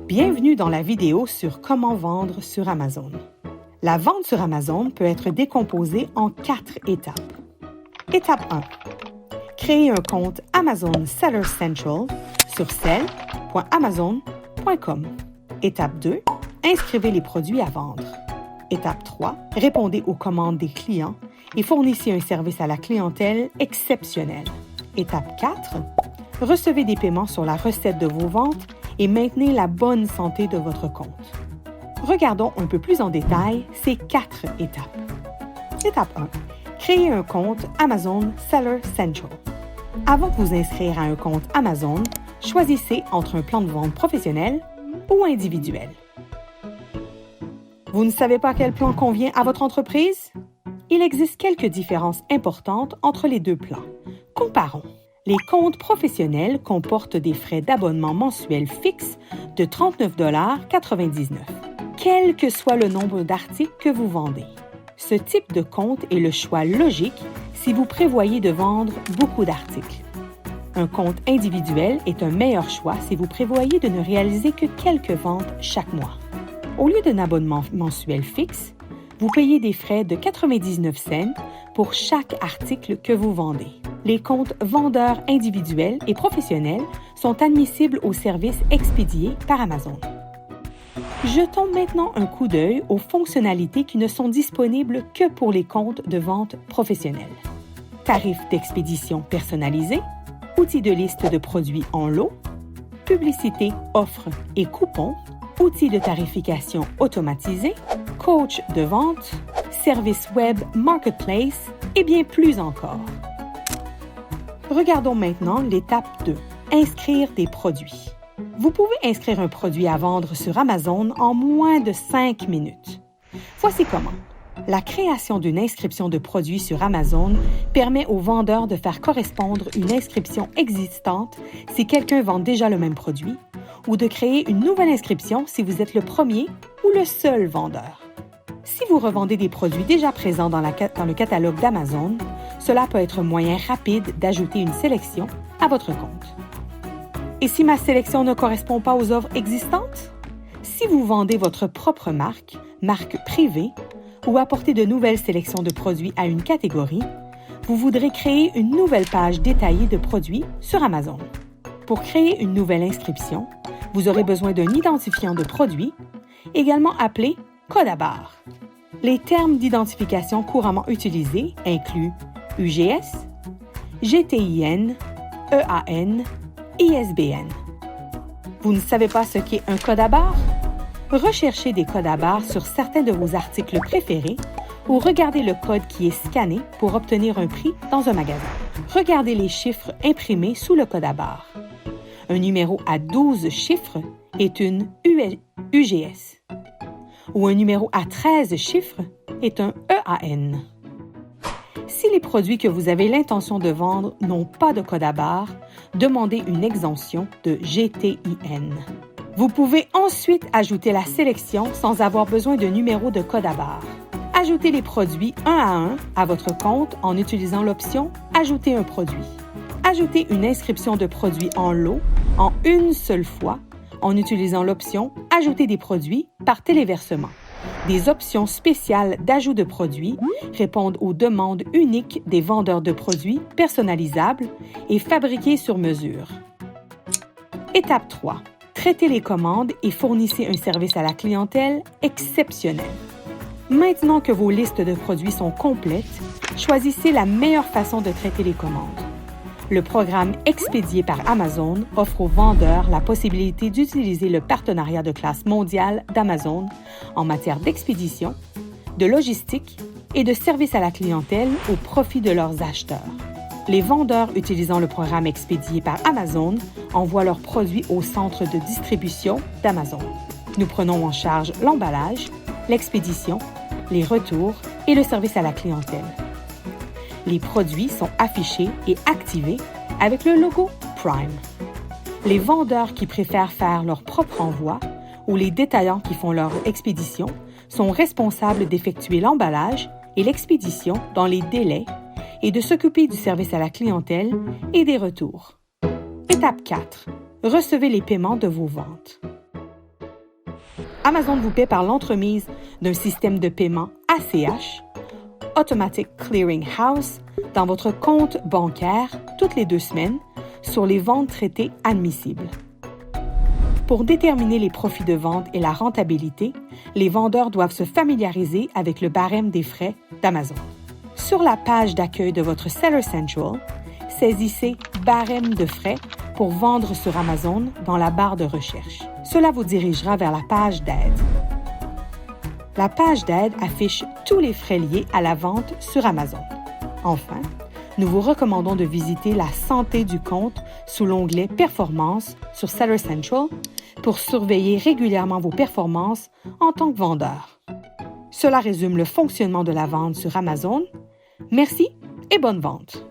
Bienvenue dans la vidéo sur comment vendre sur Amazon. La vente sur Amazon peut être décomposée en 4 étapes. Étape 1. Créer un compte Amazon Seller Central sur sell.amazon.com. Étape 2. Inscrivez les produits à vendre. Étape 3. Répondez aux commandes des clients et fournissez un service à la clientèle exceptionnel. Étape 4. Recevez des paiements sur la recette de vos ventes et maintenez la bonne santé de votre compte. Regardons un peu plus en détail ces 4 étapes. Étape 1. Créer un compte Amazon Seller Central. Avant de vous inscrire à un compte Amazon, choisissez entre un plan de vente professionnel ou individuel. Vous ne savez pas quel plan convient à votre entreprise? Il existe quelques différences importantes entre les deux plans. Comparons. Les comptes professionnels comportent des frais d'abonnement mensuels fixes de 39,99 $, quel que soit le nombre d'articles que vous vendez. Ce type de compte est le choix logique si vous prévoyez de vendre beaucoup d'articles. Un compte individuel est un meilleur choix si vous prévoyez de ne réaliser que quelques ventes chaque mois. Au lieu d'un abonnement mensuel fixe, vous payez des frais de 99 cents pour chaque article que vous vendez. Les comptes vendeurs individuels et professionnels sont admissibles aux services expédiés par Amazon. Jetons maintenant un coup d'œil aux fonctionnalités qui ne sont disponibles que pour les comptes de vente professionnels. Tarifs d'expédition personnalisés, outils de liste de produits en lot, publicité, offres et coupons, outils de tarification automatisés, coach de vente, service web marketplace et bien plus encore. Regardons maintenant l'étape 2, inscrire des produits. Vous pouvez inscrire un produit à vendre sur Amazon en moins de 5 minutes. Voici comment. La création d'une inscription de produit sur Amazon permet aux vendeurs de faire correspondre une inscription existante si quelqu'un vend déjà le même produit, ou de créer une nouvelle inscription si vous êtes le premier ou le seul vendeur. Si vous revendez des produits déjà présents dans le catalogue d'Amazon, cela peut être un moyen rapide d'ajouter une sélection à votre compte. Et si ma sélection ne correspond pas aux offres existantes? Si vous vendez votre propre marque privée, ou apportez de nouvelles sélections de produits à une catégorie, vous voudrez créer une nouvelle page détaillée de produits sur Amazon. Pour créer une nouvelle inscription, vous aurez besoin d'un identifiant de produit, également appelé code à barre. Les termes d'identification couramment utilisés incluent UGS, GTIN, EAN, ISBN. Vous ne savez pas ce qu'est un code à barre? Recherchez des codes à barre sur certains de vos articles préférés ou regardez le code qui est scanné pour obtenir un prix dans un magasin. Regardez les chiffres imprimés sous le code à barre. Un numéro à 12 chiffres est une UGS, ou un numéro à 13 chiffres est un EAN. Si les produits que vous avez l'intention de vendre n'ont pas de code à barre, demandez une exemption de GTIN. Vous pouvez ensuite ajouter la sélection sans avoir besoin de numéro de code à barre. Ajoutez les produits un à un à votre compte en utilisant l'option « Ajouter un produit ». Ajoutez une inscription de produits en lot en une seule fois en utilisant l'option « Ajouter des produits par téléversement ». Des options spéciales d'ajout de produits répondent aux demandes uniques des vendeurs de produits personnalisables et fabriqués sur mesure. Étape 3. Traitez les commandes et fournissez un service à la clientèle exceptionnel. Maintenant que vos listes de produits sont complètes, choisissez la meilleure façon de traiter les commandes. Le programme expédié par Amazon offre aux vendeurs la possibilité d'utiliser le partenariat de classe mondiale d'Amazon en matière d'expédition, de logistique et de service à la clientèle au profit de leurs acheteurs. Les vendeurs utilisant le programme expédié par Amazon envoient leurs produits au centre de distribution d'Amazon. Nous prenons en charge l'emballage, l'expédition, les retours et le service à la clientèle. Les produits sont affichés et activés avec le logo Prime. Les vendeurs qui préfèrent faire leur propre envoi ou les détaillants qui font leur expédition sont responsables d'effectuer l'emballage et l'expédition dans les délais et de s'occuper du service à la clientèle et des retours. Étape 4. Recevez les paiements de vos ventes. Amazon vous paie par l'entremise d'un système de paiement ACH, Automatic Clearing House, dans votre compte bancaire toutes les 2 semaines sur les ventes traitées admissibles. Pour déterminer les profits de vente et la rentabilité, les vendeurs doivent se familiariser avec le barème des frais d'Amazon. Sur la page d'accueil de votre Seller Central, saisissez « Barème de frais » pour vendre sur Amazon dans la barre de recherche. Cela vous dirigera vers la page d'aide. La page d'aide affiche tous les frais liés à la vente sur Amazon. Enfin, nous vous recommandons de visiter la santé du compte sous l'onglet « Performance » sur Seller Central pour surveiller régulièrement vos performances en tant que vendeur. Cela résume le fonctionnement de la vente sur Amazon. Merci et bonne vente!